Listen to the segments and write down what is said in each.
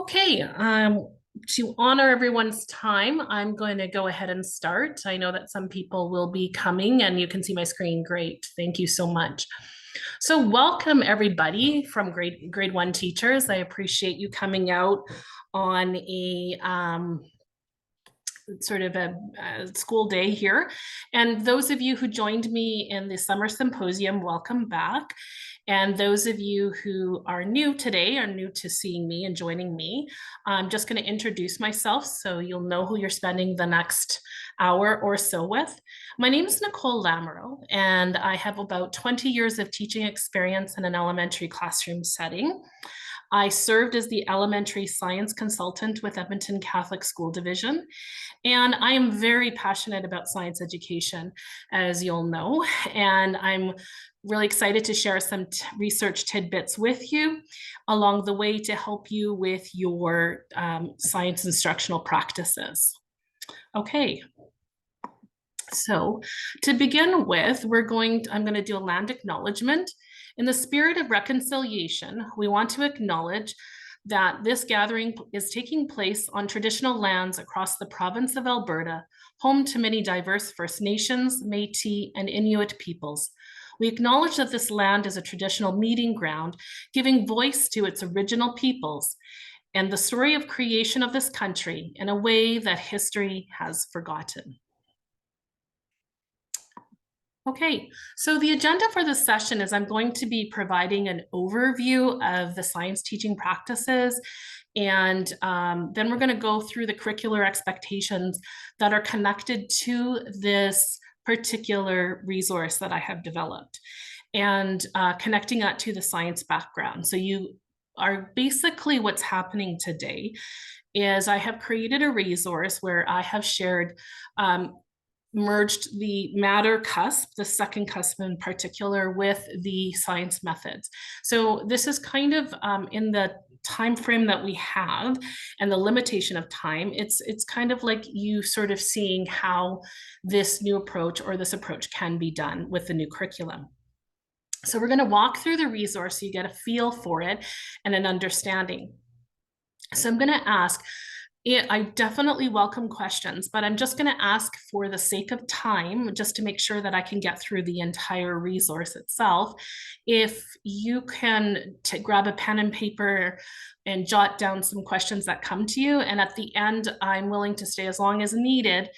Okay, to honor everyone's time, I'm going to go ahead and start. I know that some people will be coming and you can see my screen. Great. Thank you so much. So welcome everybody from grade one teachers. I appreciate you coming out on a sort of a school day here. And those of you who joined me in the summer symposium, welcome back. And those of you who are new today, are new to seeing me and joining me, I'm just going to introduce myself so you'll know who you're spending the next hour or so with. My name is Nicole Lamoureux, and I have about 20 years of teaching experience in an elementary classroom setting. I served as the elementary science consultant with Edmonton Catholic School Division, and I am very passionate about science education, as you'll know, and I'm really excited to share some research tidbits with you along the way to help you with your science instructional practices. Okay. So to begin with, I'm going to do a land acknowledgement. In the spirit of reconciliation, we want to acknowledge that this gathering is taking place on traditional lands across the province of Alberta, home to many diverse First Nations, Métis, and Inuit peoples. We acknowledge that this land is a traditional meeting ground, giving voice to its original peoples and the story of creation of this country in a way that history has forgotten. Okay, so the agenda for this session is I'm going to be providing an overview of the science teaching practices, and then we're going to go through the curricular expectations that are connected to this particular resource that I have developed, and connecting that to the science background. So you are basically what's happening today is I have created a resource where I have shared merged the matter cusp, the second cusp in particular, with the science methods. So this is kind of in the time frame that we have and the limitation of time. It's kind of like you sort of seeing how this new approach or this approach can be done with the new curriculum. So we're going to walk through the resource so you get a feel for it and an understanding. So I'm going to ask, I definitely welcome questions, but I'm just going to ask for the sake of time, just to make sure that I can get through the entire resource itself. If you can grab a pen and paper and jot down some questions that come to you, and at the end, I'm willing to stay as long as needed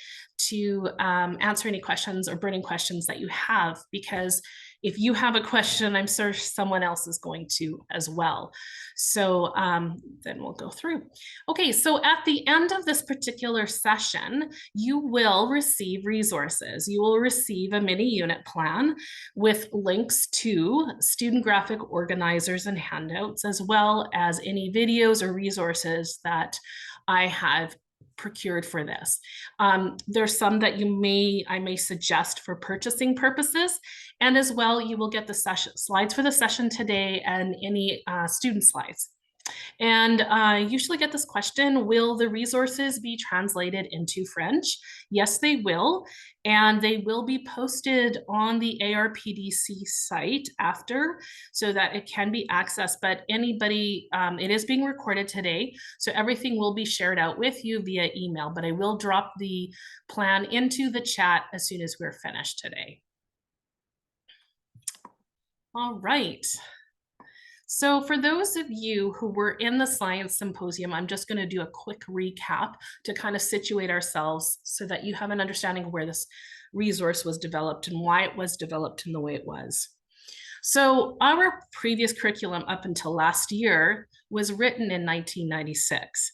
to answer any questions or burning questions that you have, because if you have a question, I'm sure someone else is going to as well. So then we'll go through. Okay, so at the end of this particular session, you will receive resources. You will receive a mini unit plan with links to student graphic organizers and handouts, as well as any videos or resources that I have procured for this. There's some that I may suggest for purchasing purposes, and as well, you will get the slides for the session today and any student slides. And I usually get this question, will the resources be translated into French? Yes, they will. And they will be posted on the ARPDC site after so that it can be accessed. But anybody, it is being recorded today. So everything will be shared out with you via email, but I will drop the plan into the chat as soon as we're finished today. All right. So for those of you who were in the science symposium, I'm just going to do a quick recap to kind of situate ourselves so that you have an understanding of where this resource was developed and why it was developed in the way it was. So our previous curriculum up until last year was written in 1996.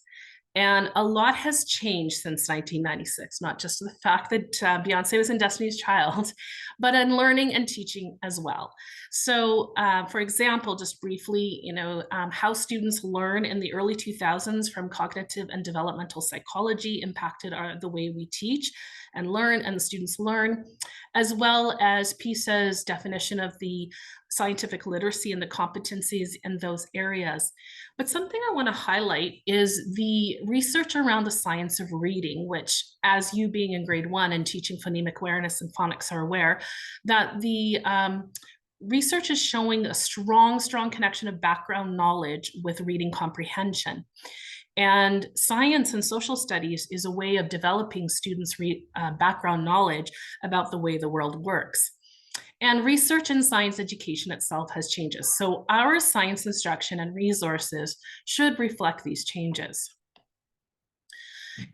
And a lot has changed since 1996, not just the fact that Beyonce was in Destiny's Child, but in learning and teaching as well. So for example, just briefly, how students learn in the early 2000s from cognitive and developmental psychology impacted the way we teach and learn, and the students learn, as well as PISA's definition of the scientific literacy and the competencies in those areas. But something I want to highlight is the research around the science of reading, which, as you being in grade one and teaching phonemic awareness and phonics are aware, that the research is showing a strong connection of background knowledge with reading comprehension. And science and social studies is a way of developing students' background knowledge about the way the world works. And research in science education itself has changes. So our science instruction and resources should reflect these changes.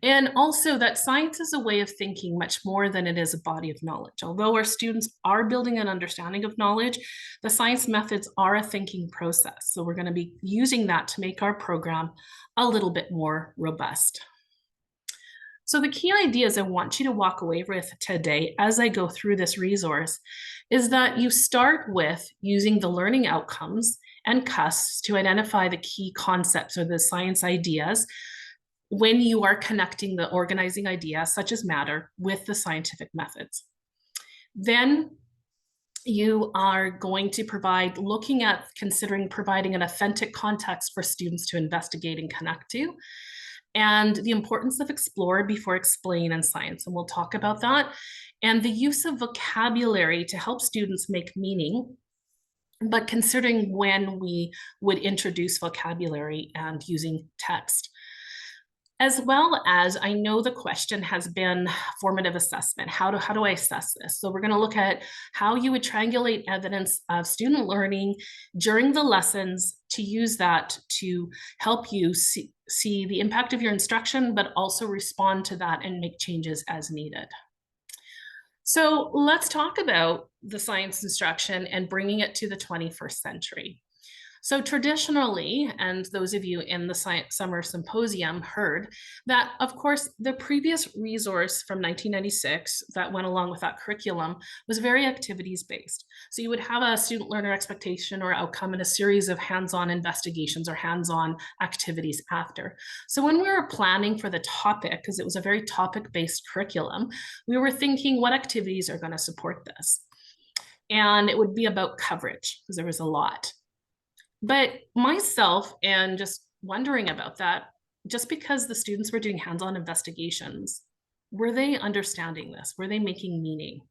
And also that science is a way of thinking much more than it is a body of knowledge. Although our students are building an understanding of knowledge, the science methods are a thinking process. So we're going to be using that to make our program a little bit more robust. So the key ideas I want you to walk away with today as I go through this resource is that you start with using the learning outcomes and CUSPs to identify the key concepts or the science ideas when you are connecting the organizing idea, such as matter, with the scientific methods. Then you are going to provide, looking at considering providing an authentic context for students to investigate and connect to, and the importance of explore before explain in science. And we'll talk about that. And the use of vocabulary to help students make meaning, but considering when we would introduce vocabulary and using text. As well as, I know the question has been formative assessment. How do I assess this? So we're going to look at how you would triangulate evidence of student learning during the lessons to use that to help you see the impact of your instruction, but also respond to that and make changes as needed. So let's talk about the science instruction and bringing it to the 21st century. So traditionally, and those of you in the Science Summer Symposium heard that, of course, the previous resource from 1996 that went along with that curriculum was very activities-based. So you would have a student learner expectation or outcome and a series of hands-on investigations or hands-on activities after. So when we were planning for the topic, because it was a very topic-based curriculum, we were thinking what activities are going to support this. And it would be about coverage, because there was a lot. But myself, and just wondering about that, just because the students were doing hands-on investigations, were they understanding this? Were they making meaning?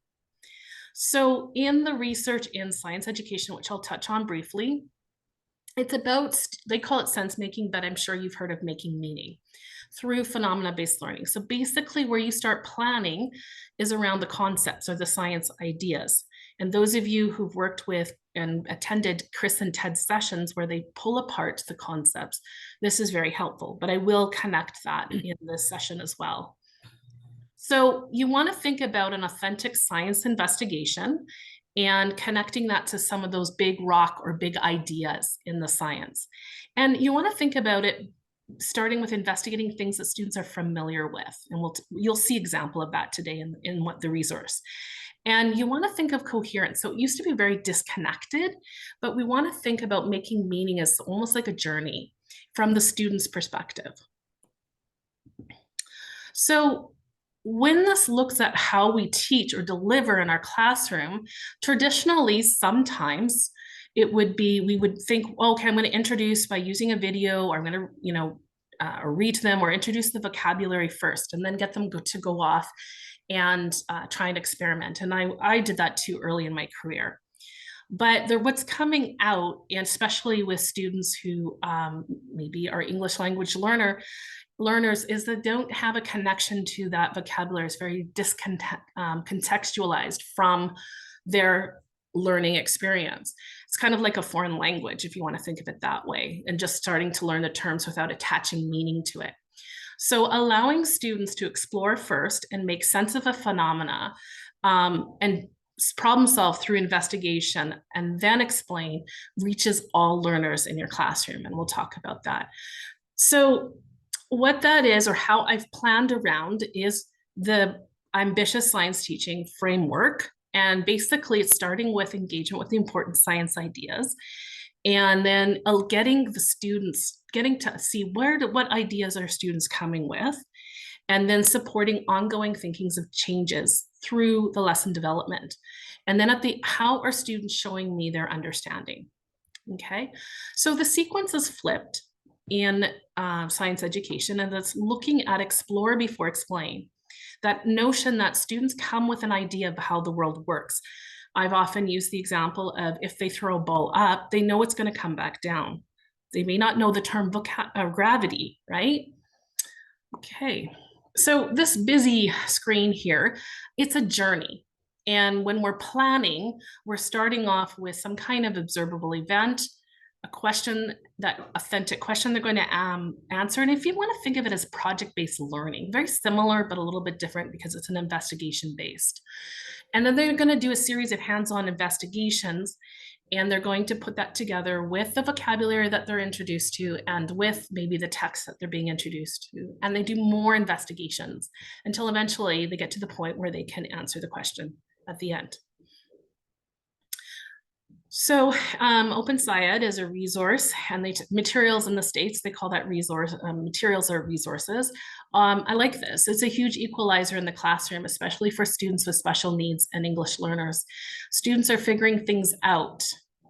So in the research in science education, which I'll touch on briefly, it's about, they call it sense making, but I'm sure you've heard of making meaning through phenomena-based learning. So basically where you start planning is around the concepts or the science ideas. And those of you who've worked with and attended Chris and Ted's sessions where they pull apart the concepts, this is very helpful, but I will connect that in this session as well. So you want to think about an authentic science investigation and connecting that to some of those big rock or big ideas in the science. And you want to think about it starting with investigating things that students are familiar with. And you'll see example of that today in what the resource. And you want to think of coherence. So it used to be very disconnected, but we want to think about making meaning as almost like a journey from the student's perspective. So when this looks at how we teach or deliver in our classroom, traditionally, sometimes it would be, we would think, okay, I'm going to introduce by using a video, or I'm going to, or read to them or introduce the vocabulary first and then get them to go off and try and experiment. And I did that too early in my career. But what's coming out, and especially with students who maybe are English language learners, is that don't have a connection to that vocabulary. It's very contextualized from their learning experience. It's kind of like a foreign language, if you want to think of it that way, and just starting to learn the terms without attaching meaning to it. So allowing students to explore first and make sense of a phenomena and problem solve through investigation and then explain reaches all learners in your classroom. And we'll talk about that. So what that is, or how I've planned around, is the ambitious science teaching framework. And basically it's starting with engagement with the important science ideas, and then getting the students, getting to see what ideas are students coming with, and then supporting ongoing thinkings of changes through the lesson development. And then how are students showing me their understanding? Okay, so the sequence is flipped in science education, and that's looking at explore before explain. That notion that students come with an idea of how the world works. I've often used the example of if they throw a ball up, they know it's going to come back down. They may not know the term gravity, right? Okay, so this busy screen here, it's a journey. And when we're planning, we're starting off with some kind of observable event, a question, that authentic question they're going to answer. And if you want to think of it as project-based learning, very similar, but a little bit different because it's an investigation-based. And then they're going to do a series of hands-on investigations, and they're going to put that together with the vocabulary that they're introduced to and with maybe the text that they're being introduced to. And they do more investigations until eventually they get to the point where they can answer the question at the end. So OpenSciEd is a resource, and materials in the States, they call that resource, materials are resources. I like this. It's a huge equalizer in the classroom, especially for students with special needs and English learners. Students are figuring things out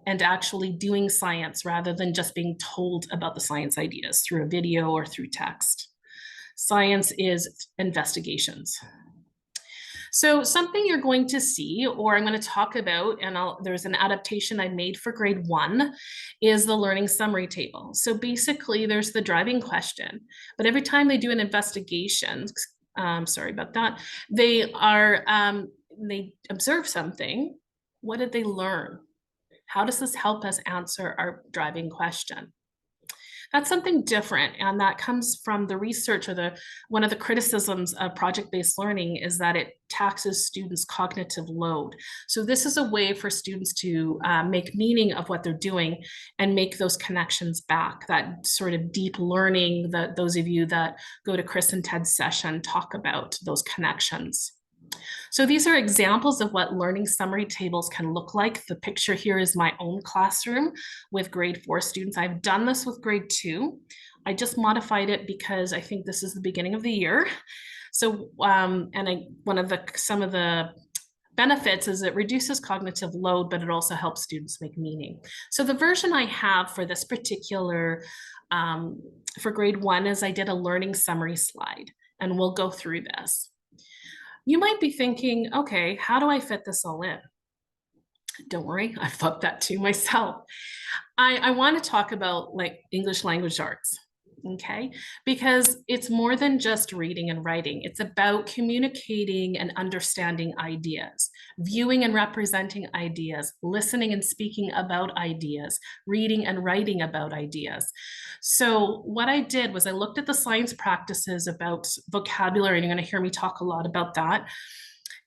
and actually doing science rather than just being told about the science ideas through a video or through text. Science is investigations. So something you're going to see, or I'm going to talk about, and there's an adaptation I made for grade 1, is the learning summary table. So basically there's the driving question, but every time they do an investigation, sorry about that, they observe something. What did they learn? How does this help us answer our driving question? That's something different, and that comes from the research, or one of the criticisms of project-based learning is that it taxes students' cognitive load. So this is a way for students to make meaning of what they're doing and make those connections back, that sort of deep learning that those of you that go to Chris and Ted's session talk about, those connections. So these are examples of what learning summary tables can look like. The picture here is my own classroom with grade 4 students. I've done this with grade 2. I just modified it because I think this is the beginning of the year. So, some of the benefits is it reduces cognitive load, but it also helps students make meaning. So the version I have for this particular, for grade 1, is I did a learning summary slide, and we'll go through this. You might be thinking, okay, how do I fit this all in? Don't worry, I thought that too myself. I want to talk about like English language arts, okay? Because it's more than just reading and writing. It's about communicating and understanding ideas, viewing and representing ideas, listening and speaking about ideas, reading and writing about ideas. So what I did was I looked at the science practices about vocabulary, and you're going to hear me talk a lot about that,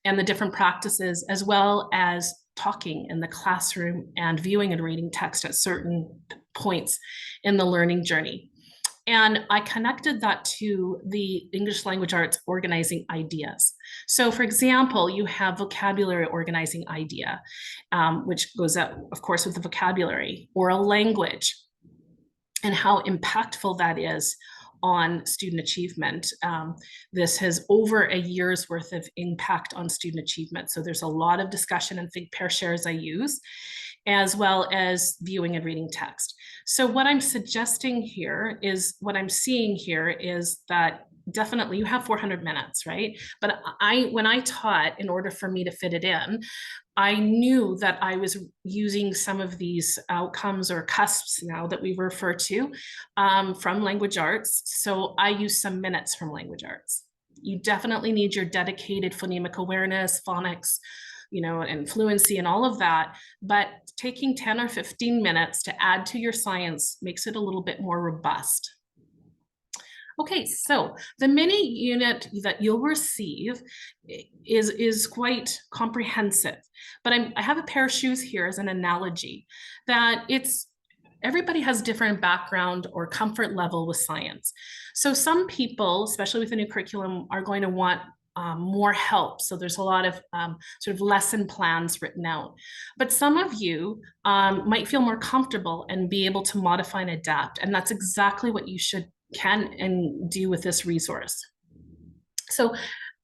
and the different practices, as well as talking in the classroom and viewing and reading text at certain points in the learning journey. And I connected that to the English language arts organizing ideas. So for example, you have vocabulary organizing idea, which goes up, of course, with the vocabulary, oral language, and how impactful that is on student achievement. This has over a year's worth of impact on student achievement. So there's a lot of discussion and think pair shares I use, as well as viewing and reading text. So what I'm suggesting here is, what I'm seeing here is that definitely you have 400 minutes, right? But when I taught, in order for me to fit it in, I knew that I was using some of these outcomes or cusps now that we refer to from language arts. So I use some minutes from language arts. You definitely need your dedicated phonemic awareness, phonics, and fluency and all of that. But taking 10 or 15 minutes to add to your science makes it a little bit more robust. Okay, so the mini unit that you'll receive is quite comprehensive, but I have a pair of shoes here as an analogy, that everybody has different background or comfort level with science. So some people, especially with the new curriculum, are going to want more help. So there's a lot of sort of lesson plans written out. But some of you might feel more comfortable and be able to modify and adapt. And that's exactly what you can and do with this resource. So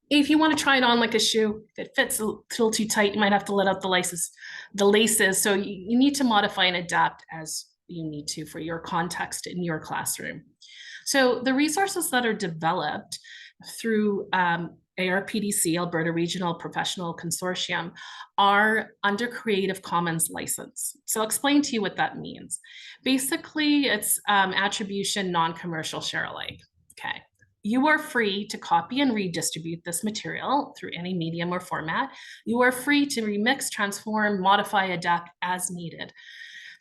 if you want to try it on like a shoe, if it fits a little too tight, you might have to let out the laces. So you need to modify and adapt as you need to for your context in your classroom. So the resources that are developed through ARPDC, Alberta Regional Professional Consortium, are under Creative Commons license. So I'll explain to you what that means. Basically, it's attribution, non-commercial, share alike. Okay. You are free to copy and redistribute this material through any medium or format. You are free to remix, transform, modify, adapt as needed.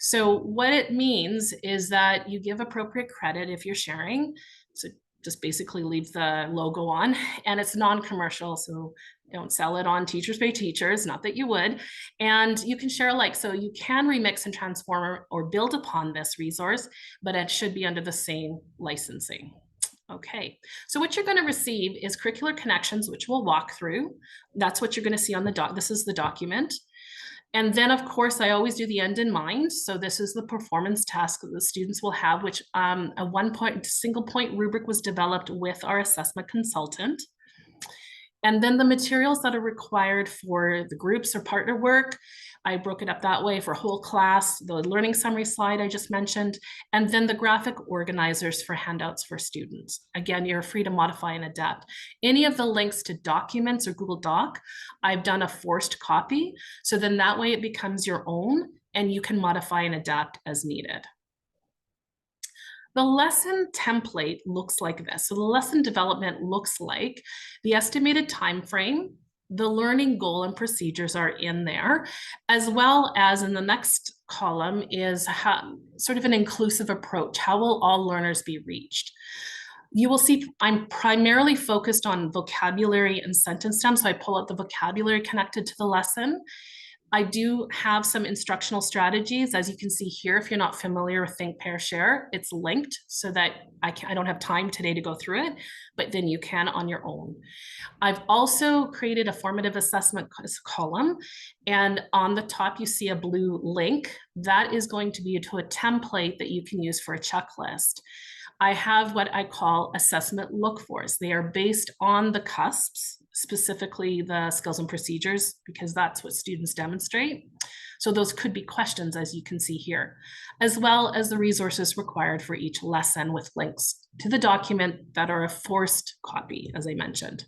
So what it means is that you give appropriate credit if you're sharing. So just basically leave the logo on, and it's non-commercial. So don't sell it on Teachers Pay Teachers, not that you would. And you can share alike. So you can remix and transform or build upon this resource, but it should be under the same licensing. Okay, so what you're going to receive is curricular connections, which we'll walk through. That's what you're going to see on the doc. This is the document. And then, of course, I always do the end in mind. So this is the performance task that the students will have, which a single point rubric was developed with our assessment consultant. And then the materials that are required for the groups or partner work, I broke it up that way for whole class, the learning summary slide I just mentioned, and then the graphic organizers for handouts for students. Again, you're free to modify and adapt. Any of the links to documents or Google Doc, I've done a forced copy. So then that way it becomes your own and you can modify and adapt as needed. The lesson template looks like this. So the lesson development looks like the estimated time frame, the learning goal and procedures are in there, as well as in the next column is sort of an inclusive approach. How will all learners be reached? You will see I'm primarily focused on vocabulary and sentence stems. So I pull out the vocabulary connected to the lesson. I do have some instructional strategies, as you can see here. If you're not familiar with Think, Pair, Share, it's linked so that I don't have time today to go through it, but then you can on your own. I've also created a formative assessment column, and on the top you see a blue link. That is going to be to a template that you can use for a checklist. I have what I call assessment look-fors. They are based on the CUSPs, specifically the skills and procedures, because that's what students demonstrate. So those could be questions, as you can see here, as well as the resources required for each lesson with links to the document that are a forced copy, as I mentioned.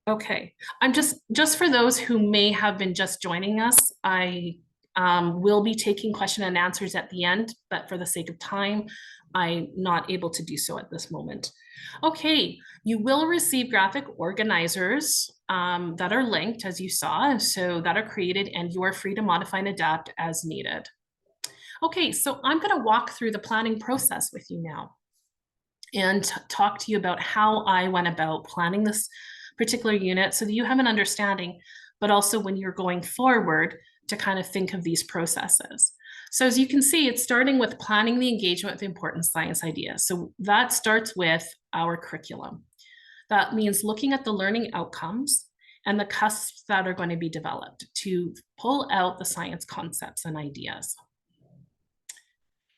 Okay, I'm just for those who may have been just joining us, I will be taking question and answers at the end, but for the sake of time, I'm not able to do so at this moment. Okay, you will receive graphic organizers that are linked, as you saw, so that are created, and you are free to modify and adapt as needed. Okay, so I'm going to walk through the planning process with you now and talk to you about how I went about planning this particular unit so that you have an understanding, but also when you're going forward to kind of think of these processes. So as you can see, it's starting with planning the engagement with important science ideas. So that starts with our curriculum. That means looking at the learning outcomes and the cusps that are going to be developed to pull out the science concepts and ideas.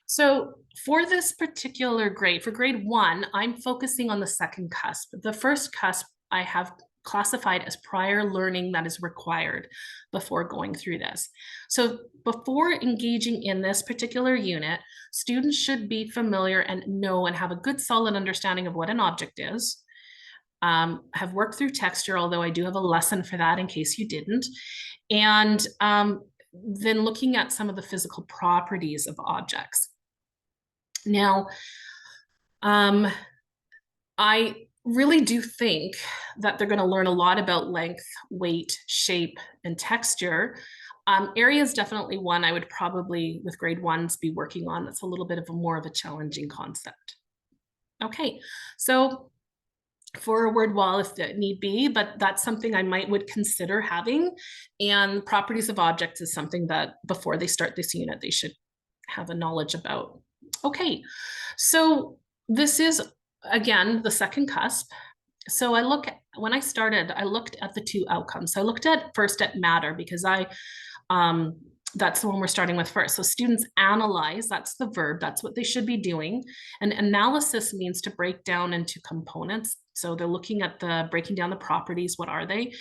So for this particular grade, for grade 1, I'm focusing on the second cusp. The first cusp I have classified as prior learning that is required before going through this. So before engaging in this particular unit, students should be familiar and know and have a good solid understanding of what an object is, have worked through texture, although I do have a lesson for that in case you didn't, and then looking at some of the physical properties of objects. Now, I really do think that they're going to learn a lot about length, weight, shape, and texture. Area is definitely one I would probably, with grade 1s, be working on. That's a little bit of more of a challenging concept. Okay, so for a word wall if that need be, but that's something I would consider having. And properties of objects is something that before they start this unit, they should have a knowledge about. Okay, so this is, again, the second cusp. So when I started, I looked at the 2 outcomes. So I looked at first at matter because that's the one we're starting with first. So students analyze, that's the verb, that's what they should be doing. And analysis means to break down into components. So they're looking at breaking down the properties, what are they,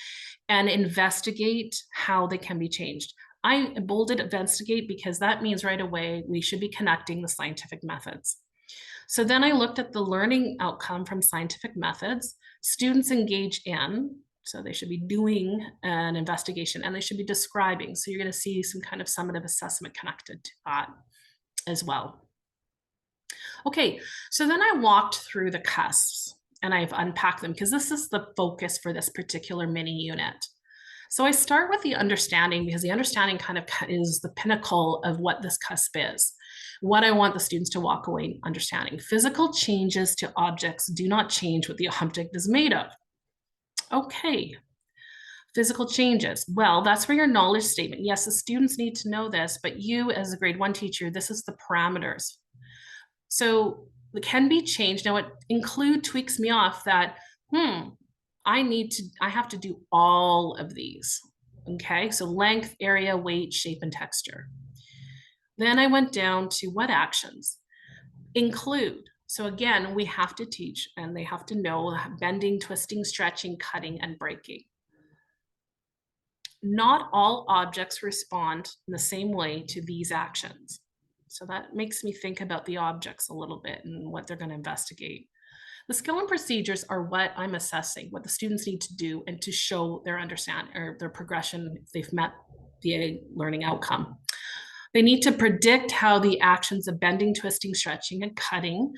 and investigate how they can be changed. I bolded investigate because that means right away we should be connecting the scientific methods. So then I looked at the learning outcome from scientific methods. Students engage in, so they should be doing an investigation and they should be describing. So you're going to see some kind of summative assessment connected to that as well. Okay, so then I walked through the cusps and I've unpacked them because this is the focus for this particular mini unit. So I start with the understanding because the understanding kind of is the pinnacle of what this cusp is. What I want the students to walk away understanding. Physical changes to objects do not change what the object is made of. Okay, physical changes. Well, that's where your knowledge statement. Yes, the students need to know this, but you as a grade 1 teacher, this is the parameters. So it can be changed. Now, it include tweaks me off that, I have to do all of these. Okay, so length, area, weight, shape, and texture. Then I went down to what actions include. So again, we have to teach and they have to know bending, twisting, stretching, cutting, and breaking. Not all objects respond in the same way to these actions. So that makes me think about the objects a little bit and what they're going to investigate. The skill and procedures are what I'm assessing, what the students need to do and to show their understanding or their progression if they've met the learning outcome. They need to predict how the actions of bending, twisting, stretching, and cutting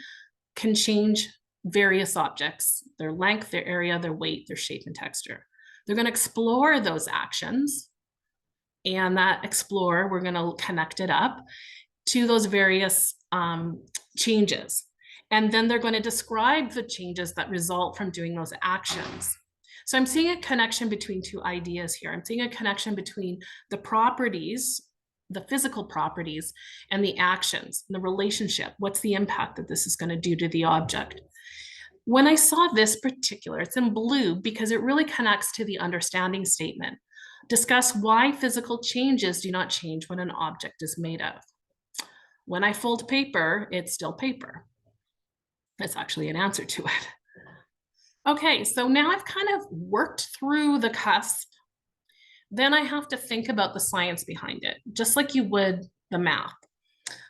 can change various objects, their length, their area, their weight, their shape, and texture. They're going to explore those actions, and that explore, we're going to connect it up to those various changes. And then they're going to describe the changes that result from doing those actions. So I'm seeing a connection between two ideas here. I'm seeing a connection between the properties, the physical properties, and the actions, and the relationship. What's the impact that this is going to do to the object? When I saw this particular, it's in blue because it really connects to the understanding statement. Discuss why physical changes do not change when an object is made of. When I fold paper, it's still paper. That's actually an answer to it. Okay, so now I've kind of worked through the cusp. Then I have to think about the science behind it, just like you would the math.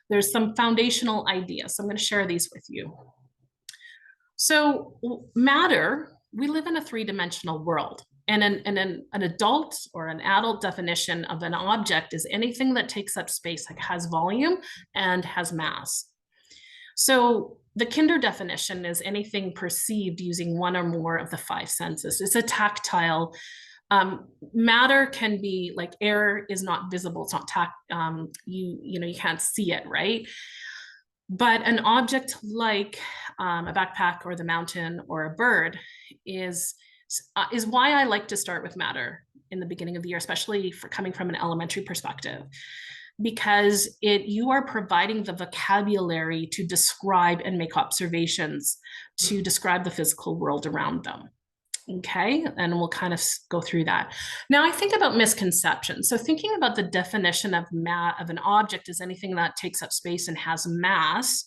There's some foundational ideas. So I'm going to share these with you. So matter, we live in a three-dimensional world. And an adult or an adult definition of an object is anything that takes up space, like has volume and has mass. So the Kinder definition is anything perceived using one or more of the five senses. It's a tactile. Matter can be like air is not visible. It's not you can't see it, right? But an object like a backpack or the mountain or a bird is why I like to start with matter in the beginning of the year, especially for coming from an elementary perspective, because you are providing the vocabulary to describe and make observations to describe the physical world around them. Okay, and we'll kind of go through that. Now I think about misconceptions. So thinking about the definition of an object as anything that takes up space and has mass.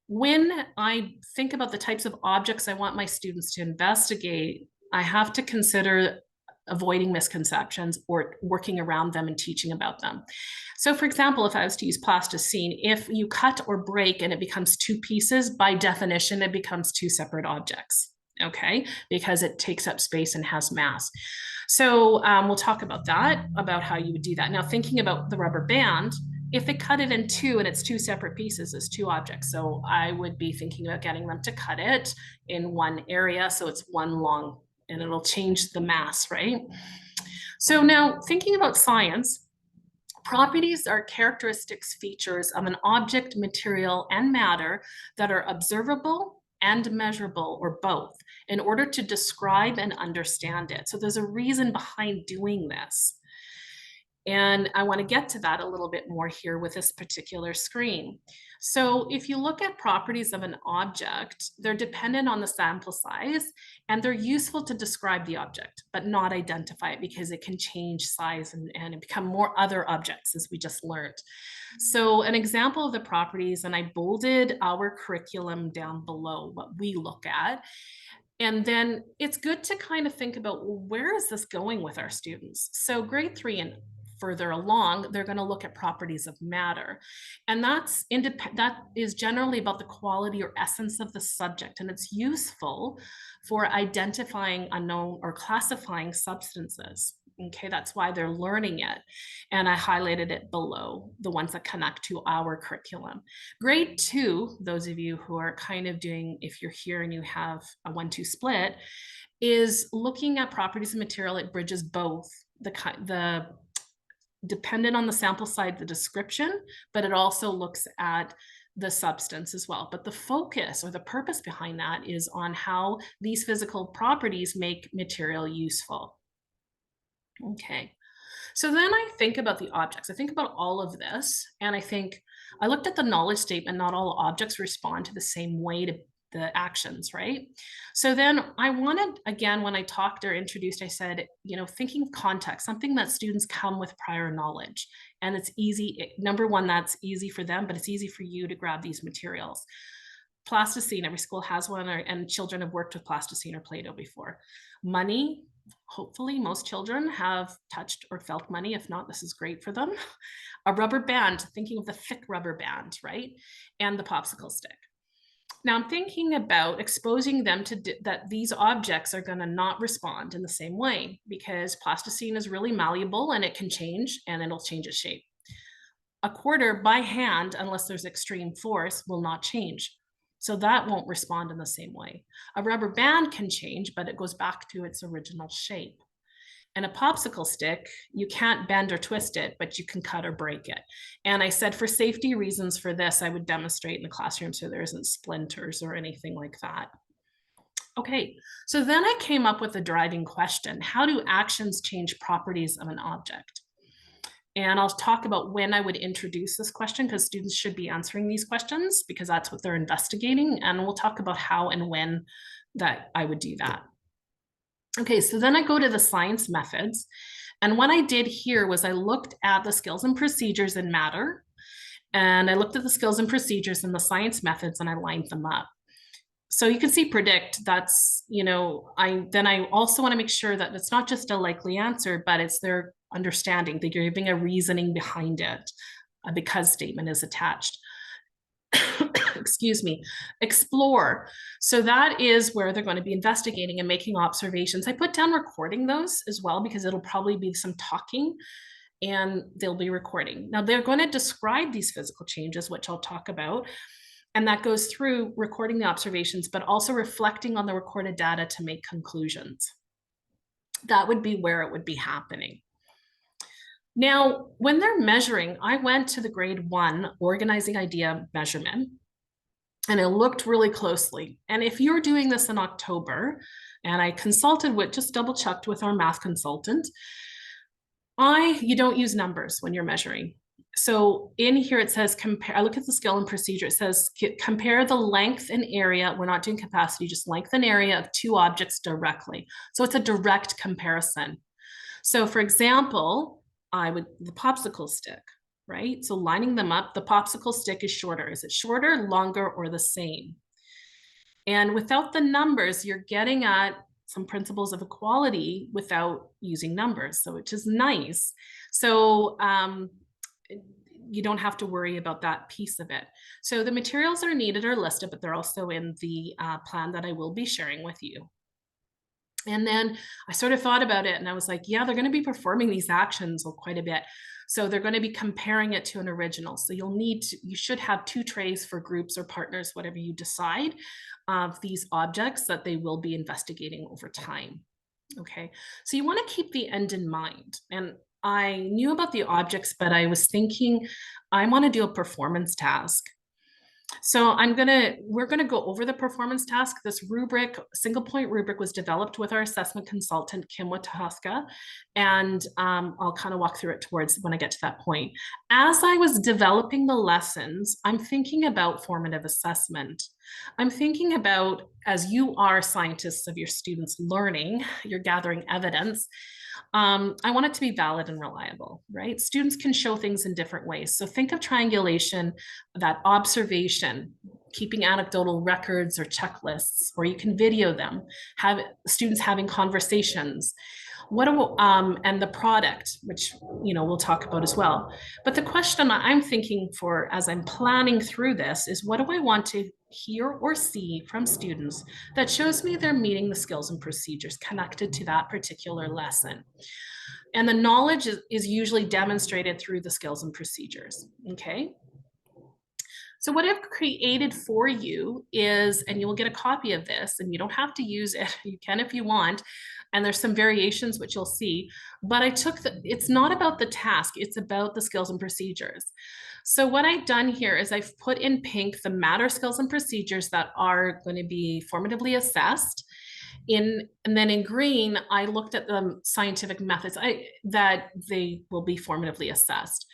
When I think about the types of objects I want my students to investigate, I have to consider avoiding misconceptions or working around them and teaching about them. So for example, if I was to use plasticine, if you cut or break and it becomes two pieces, by definition, it becomes two separate objects. Okay, because it takes up space and has mass. So we'll talk about that, about how you would do that. Now, thinking about the rubber band, if they cut it in two and it's two separate pieces, it's two objects. So I would be thinking about getting them to cut it in one area so it's one long, and it'll change the mass, right? So now thinking about science, properties are characteristics, features of an object, material, and matter that are observable and measurable, or both, in order to describe and understand it. So there's a reason behind doing this. And I want to get to that a little bit more here with this particular screen. So if you look at properties of an object, they're dependent on the sample size and they're useful to describe the object, but not identify it because it can change size and become more other objects, as we just learned. So an example of the properties, and I bolded our curriculum down below, what we look at. And then it's good to kind of think about, well, where is this going with our students? So grade 3 and further along, they're going to look at properties of matter. And that is generally about the quality or essence of the subject. And it's useful for identifying unknown or classifying substances. Okay, that's why they're learning it. And I highlighted it below, the ones that connect to our curriculum. Grade 2, those of you who are kind of doing, if you're here and you have a 1-2 split, is looking at properties of material. It bridges both the dependent on the sample size, the description, but it also looks at the substance as well. But the focus or the purpose behind that is on how these physical properties make material useful. Okay, so then I think about the objects. I think about all of this, and I looked at the knowledge statement. Not all objects respond to the same way to the actions, right? So then I wanted, again, when I talked or introduced, I said, thinking of context, something that students come with prior knowledge. And it's easy. Number one, that's easy for them, but it's easy for you to grab these materials. Plasticine, every school has one, and children have worked with plasticine or Play-Doh before. Money, hopefully most children have touched or felt money. If not, this is great for them. A rubber band, thinking of the thick rubber band, right? And the popsicle stick. Now I'm thinking about exposing them to that these objects are going to not respond in the same way, because plasticine is really malleable and it can change, and it'll change its shape. A quarter by hand, unless there's extreme force, will not change. So that won't respond in the same way. A rubber band can change, but it goes back to its original shape. And a popsicle stick, you can't bend or twist it, but you can cut or break it. And I said, for safety reasons for this, I would demonstrate in the classroom so there isn't splinters or anything like that. Okay, so then I came up with a driving question. How do actions change properties of an object? And I'll talk about when I would introduce this question, because students should be answering these questions because that's what they're investigating. And we'll talk about how and when that I would do that. Okay, so then I go to the science methods. And what I did here was I looked at the skills and procedures in matter. And I looked at the skills and procedures in the science methods, and I lined them up. So you can see predict, that's, I also want to make sure that it's not just a likely answer, but it's their understanding, that you're giving a reasoning behind it. A because statement is attached. Excuse me. Explore. So that is where they're going to be investigating and making observations. I put down recording those as well, because it'll probably be some talking and they'll be recording. Now they're going to describe these physical changes, which I'll talk about. And that goes through recording the observations, but also reflecting on the recorded data to make conclusions. That would be where it would be happening. Now, when they're measuring, I went to the grade 1 organizing idea measurement, and I looked really closely. And if you're doing this in October, and I consulted with, just double checked with our math consultant, you don't use numbers when you're measuring. So in here it says compare, I look at the skill and procedure, it says compare the length and area, we're not doing capacity, just length and area of two objects directly. So it's a direct comparison. So for example, the popsicle stick, right? So lining them up, the popsicle stick is shorter. Is it shorter, longer, or the same? And without the numbers, you're getting at some principles of equality without using numbers, so which is nice. So you don't have to worry about that piece of it. So the materials are needed are listed, but they're also in the plan that I will be sharing with you. And then I sort of thought about it and I was like, yeah, they're going to be performing these actions quite a bit. So they're going to be comparing it to an original. So you should have 2 trays for groups or partners, whatever you decide, of these objects that they will be investigating over time. Okay, so you want to keep the end in mind. And I knew about the objects, but I was thinking I want to do a performance task. So we're gonna go over the performance task. This rubric, single point rubric, was developed with our assessment consultant, Kim Wataska, and I'll kind of walk through it towards when I get to that point. As I was developing the lessons, I'm thinking about formative assessment. I'm thinking about, as you are scientists of your students learning, you're gathering evidence, I want it to be valid and reliable, right? Students can show things in different ways. So think of triangulation, that observation, keeping anecdotal records or checklists, or you can video them, have students having conversations. and the product, which, we'll talk about as well. But the question I'm thinking for as I'm planning through this is, what do I want to hear or see from students that shows me they're meeting the skills and procedures connected to that particular lesson? And the knowledge is usually demonstrated through the skills and procedures, okay? So what I've created for you is, and you will get a copy of this, and you don't have to use it, you can if you want, and there's some variations which you'll see, but it's not about the task, it's about the skills and procedures. So what I've done here is I've put in pink the matter skills and procedures that are going to be formatively assessed. And then in green, I looked at the scientific methods that they will be formatively assessed.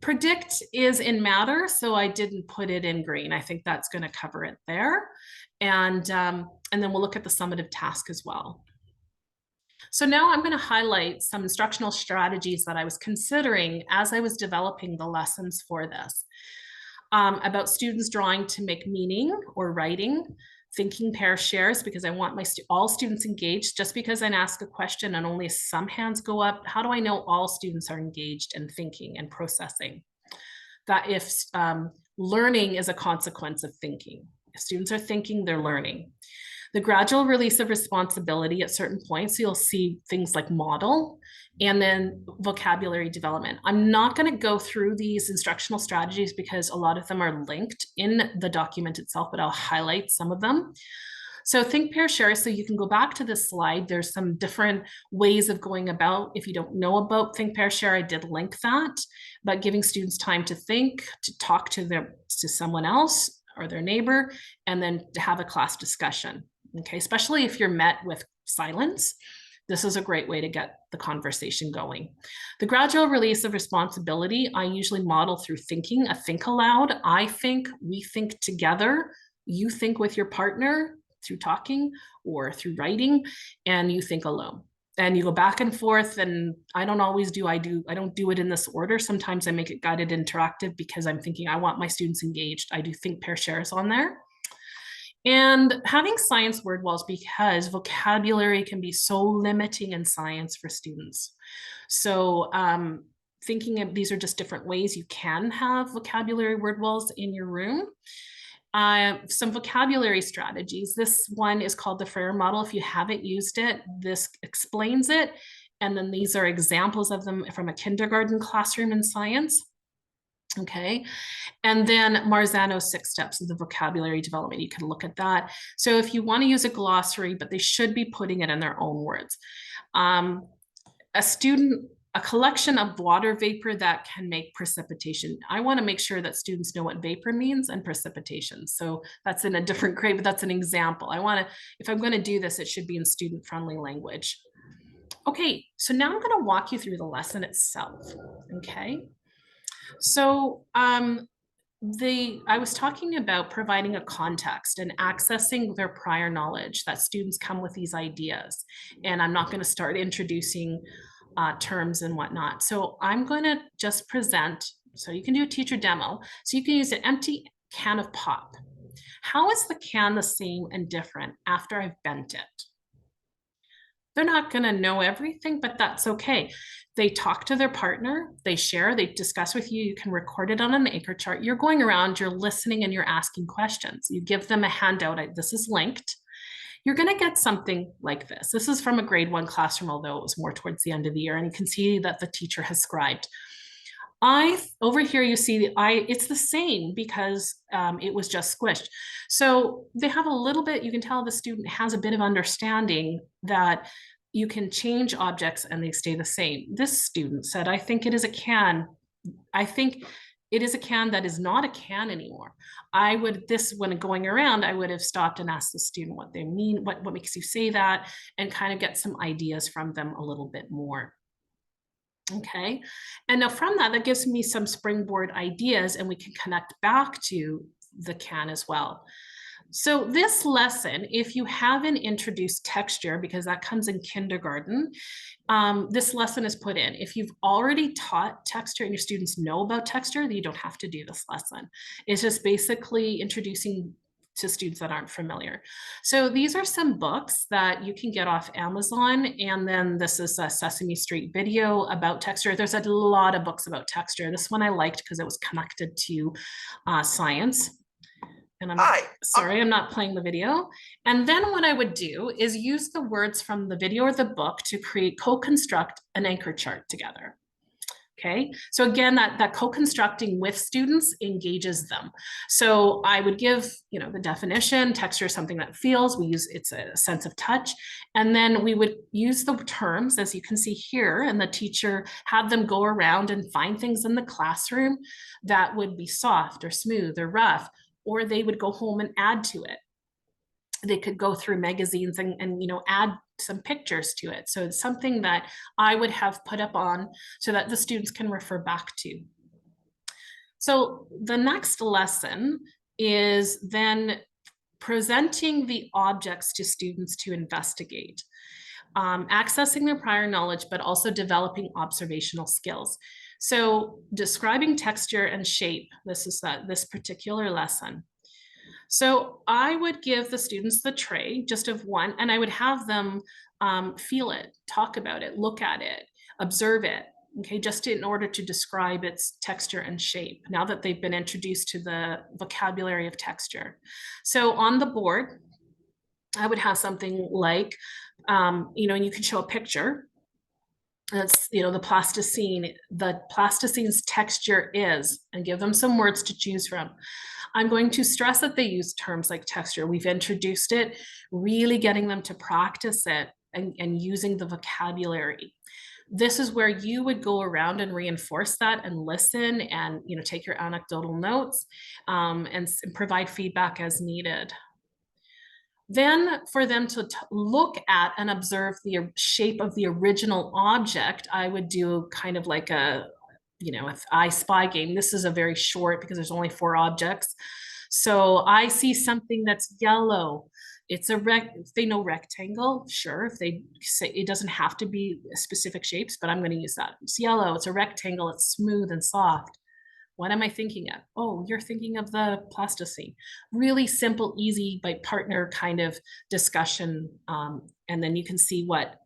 Predict is in matter, so I didn't put it in green. I think that's going to cover it there. And then we'll look at the summative task as well. So now I'm going to highlight some instructional strategies that I was considering as I was developing the lessons for this. About students drawing to make meaning or writing, thinking pair shares, because I want all students engaged. Just because I ask a question and only some hands go up, how do I know all students are engaged and thinking and processing? That if learning is a consequence of thinking. If students are thinking, they're learning. The gradual release of responsibility at certain points, you'll see things like model and then vocabulary development. I'm not going to go through these instructional strategies because a lot of them are linked in the document itself, but I'll highlight some of them. So think, pair, share. So you can go back to this slide. There's some different ways of going about. If you don't know about think, pair, share, I did link that, but giving students time to think, to talk to someone else or their neighbor, and then to have a class discussion. Okay, especially if you're met with silence, this is a great way to get the conversation going. The gradual release of responsibility, I usually model through thinking, a think aloud. I think, we think together, you think with your partner through talking or through writing, and you think alone. And you go back and forth, and I don't always I don't do it in this order. Sometimes I make it guided interactive because I'm thinking I want my students engaged. I do think, pair, shares on there. And having science word walls, because vocabulary can be so limiting in science for students. So thinking of these are just different ways you can have vocabulary word walls in your room. Some vocabulary strategies. This one is called the Freire model. If you haven't used it, this explains it. And then these are examples of them from a kindergarten classroom in science. Okay. And then Marzano's 6 steps of the vocabulary development. You can look at that. So if you want to use a glossary, but they should be putting it in their own words. A collection of water vapor that can make precipitation. I want to make sure that students know what vapor means and precipitation. So that's in a different grade, but that's an example. If I'm going to do this, it should be in student-friendly language. Okay, so now I'm going to walk you through the lesson itself. Okay. So I was talking about providing a context and accessing their prior knowledge, that students come with these ideas. And I'm not going to start introducing terms and whatnot. So I'm going to just present, so you can do a teacher demo. So you can use an empty can of pop. How is the can the same and different after I've bent it? They're not going to know everything, but that's okay. They talk to their partner, they share, they discuss with you. You can record it on an anchor chart. You're going around, you're listening, and you're asking questions. You give them a handout. This is linked. You're going to get something like this. This is from a grade 1 classroom, although it was more towards the end of the year. And you can see that the teacher has scribed. Over here, you see it's the same because it was just squished. So they have a little bit, you can tell the student has a bit of understanding that you can change objects and they stay the same. This student said, I think it is a can. I think it is a can that is not a can anymore. When going around, I would have stopped and asked the student what they mean, what makes you say that, and kind of get some ideas from them a little bit more. Okay, and now from that gives me some springboard ideas, and we can connect back to the can as well. So this lesson, if you haven't introduced texture, because that comes in kindergarten, this lesson is put in. If you've already taught texture and your students know about texture, then you don't have to do this lesson. It's just basically introducing to students that aren't familiar. So these are some books that you can get off Amazon. And then this is a Sesame Street video about texture. There's a lot of books about texture. This one I liked because it was connected to science. And I'm not playing the video. And then what I would do is use the words from the video or the book to co-construct an anchor chart together. Okay, so again, that co-constructing with students engages them. So I would give, the definition. Texture is something that feels. It's a sense of touch. And then we would use the terms, as you can see here, and the teacher had them go around and find things in the classroom that would be soft or smooth or rough, or they would go home and add to it. They could go through magazines and add some pictures to it. So it's something that I would have put up on so that the students can refer back to. So the next lesson is then presenting the objects to students to investigate, accessing their prior knowledge, but also developing observational skills. So describing texture and shape, this is this particular lesson. So I would give the students the tray just of one, and I would have them feel it, talk about it, look at it, observe it, okay, just in order to describe its texture and shape now that they've been introduced to the vocabulary of texture. So on the board, I would have something like, and you can show a picture. That's, the plasticine. The plasticine's texture is, and give them some words to choose from. I'm going to stress that they use terms like texture. We've introduced it, really getting them to practice it and using the vocabulary. This is where you would go around and reinforce that and listen and take your anecdotal notes and provide feedback as needed. Then for them to look at and observe the shape of the original object, I would do kind of like an I Spy game. This is a very short because there's only 4 objects. So I see something that's yellow. It's if they know rectangle, sure. If they say it doesn't have to be specific shapes, but I'm going to use that. It's yellow, it's a rectangle, it's smooth and soft. What am I thinking of? Oh, you're thinking of the plasticine. Really simple, easy by partner kind of discussion. And then you can see what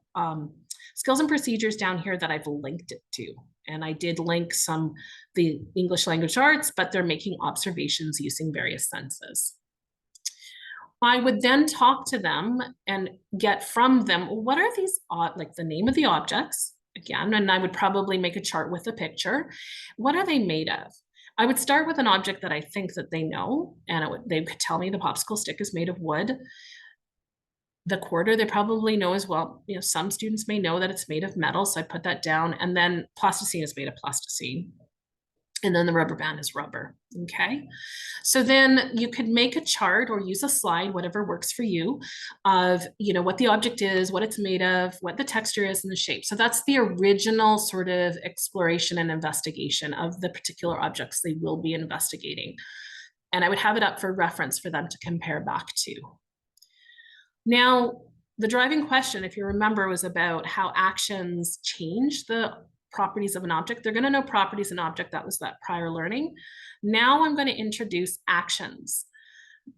skills and procedures down here that I've linked it to. And I did link the English language arts, but they're making observations using various senses. I would then talk to them and get from them, what are these, like the name of the objects, again, and I would probably make a chart with a picture. What are they made of? I would start with an object that I think that they know, and they could tell me the popsicle stick is made of wood. The quarter, they probably know as well. Some students may know that it's made of metal, so I put that down. And then plasticine is made of plasticine. And then the rubber band is rubber, okay? So then you could make a chart or use a slide, whatever works for you, of what the object is, what it's made of, what the texture is, and the shape. So that's the original sort of exploration and investigation of the particular objects they will be investigating. And I would have it up for reference for them to compare back to. Now, the driving question, if you remember, was about how actions change the properties of an object. They're going to know properties of an object. That was that prior learning. Now I'm going to introduce actions.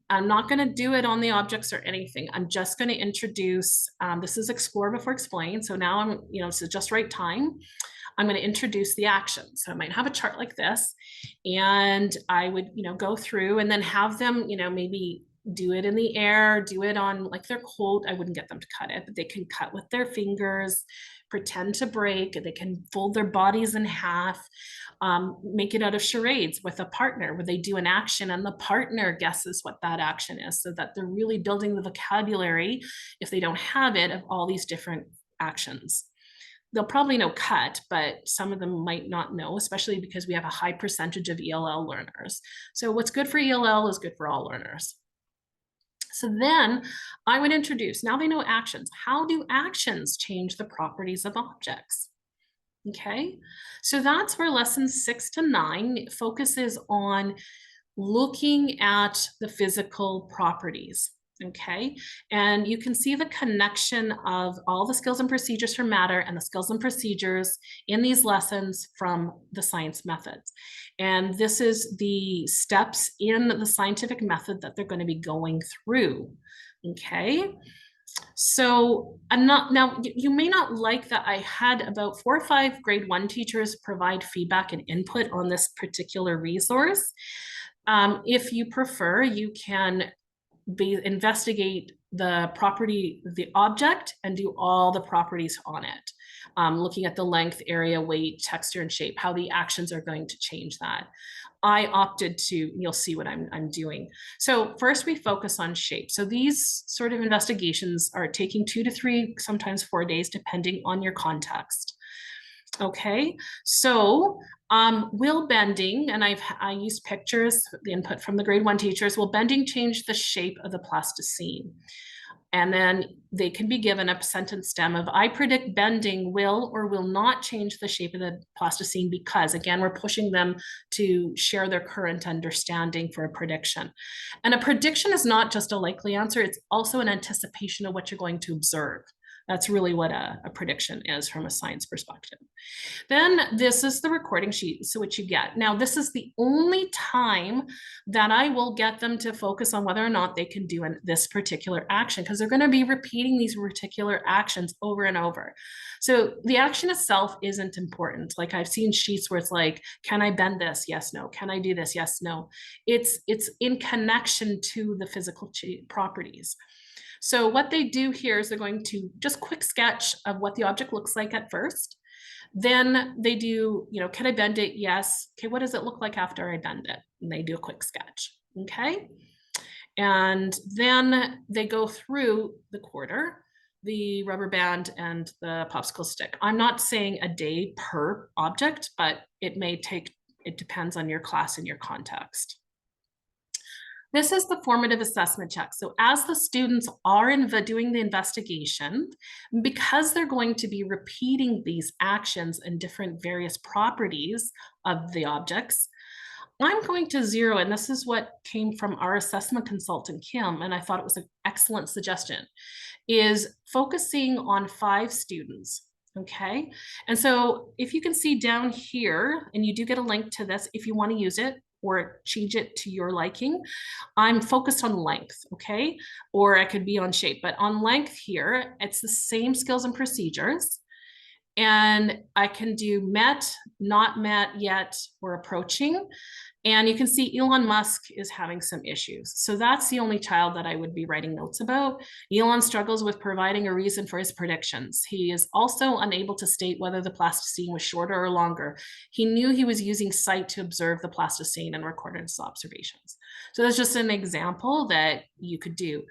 I'm not going to do it on the objects or anything. I'm just going to introduce, this is explore before explain. So now I'm, it's just right time. I'm going to introduce the actions. So I might have a chart like this, and I would, go through and then have them, maybe do it in the air, do it on like their coat. I wouldn't get them to cut it, but they can cut with their fingers, pretend to break. They can fold their bodies in half, make it out of charades with a partner where they do an action and the partner guesses what that action is, so that they're really building the vocabulary, if they don't have it, of all these different actions. They'll probably know cut, but some of them might not know, especially because we have a high percentage of ELL learners. So what's good for ELL is good for all learners. So then I would introduce, now they know actions. How do actions change the properties of objects? Okay, so that's where lessons 6 to 9 focuses on looking at the physical properties. Okay, and you can see the connection of all the skills and procedures for matter and the skills and procedures in these lessons from the science methods. And this is the steps in the scientific method that they're going to be going through. Okay, so I'm not, now you may not like that I had about 4 or 5 grade 1 teachers provide feedback and input on this particular resource. If you prefer, you can investigate the property, the object, and do all the properties on it. Looking at the length, area, weight, texture, and shape, how the actions are going to change that. I opted to, you'll see what I'm doing. So first we focus on shape. So these sort of investigations are taking 2 to 3, sometimes 4 days, depending on your context. Okay, so will bending, and I used pictures, the input from the grade 1 teachers, will bending change the shape of the plasticine? And then they can be given a sentence stem of, I predict bending will or will not change the shape of the plasticine because, again, we're pushing them to share their current understanding for a prediction. And a prediction is not just a likely answer, it's also an anticipation of what you're going to observe. That's really what a prediction is from a science perspective. Then this is the recording sheet, so what you get. Now, this is the only time that I will get them to focus on whether or not they can do this particular action, because they're going to be repeating these particular actions over and over. So the action itself isn't important. Like I've seen sheets where it's like, can I bend this? Yes, no. Can I do this? Yes, no. It's in connection to the physical properties. So what they do here is they're going to just quick sketch of what the object looks like at first. Then they do, can I bend it? Yes. Okay, what does it look like after I bend it? And they do a quick sketch. Okay. And then they go through the quarter, the rubber band, and the popsicle stick. I'm not saying a day per object, but it depends on your class and your context. This is the formative assessment check. So as the students are doing the investigation, because they're going to be repeating these actions and different various properties of the objects, I'm going to zero, and this is what came from our assessment consultant, Kim, and I thought it was an excellent suggestion, is focusing on 5 students. Okay, and so if you can see down here, and you do get a link to this if you want to use it or change it to your liking, I'm focused on length, okay? Or I could be on shape, but on length here, it's the same skills and procedures. And I can do met, not met yet, or approaching. And you can see Elon Musk is having some issues. So that's the only child that I would be writing notes about. Elon struggles with providing a reason for his predictions. He is also unable to state whether the plasticine was shorter or longer. He knew he was using sight to observe the plasticine and recorded his observations. So that's just an example that you could do.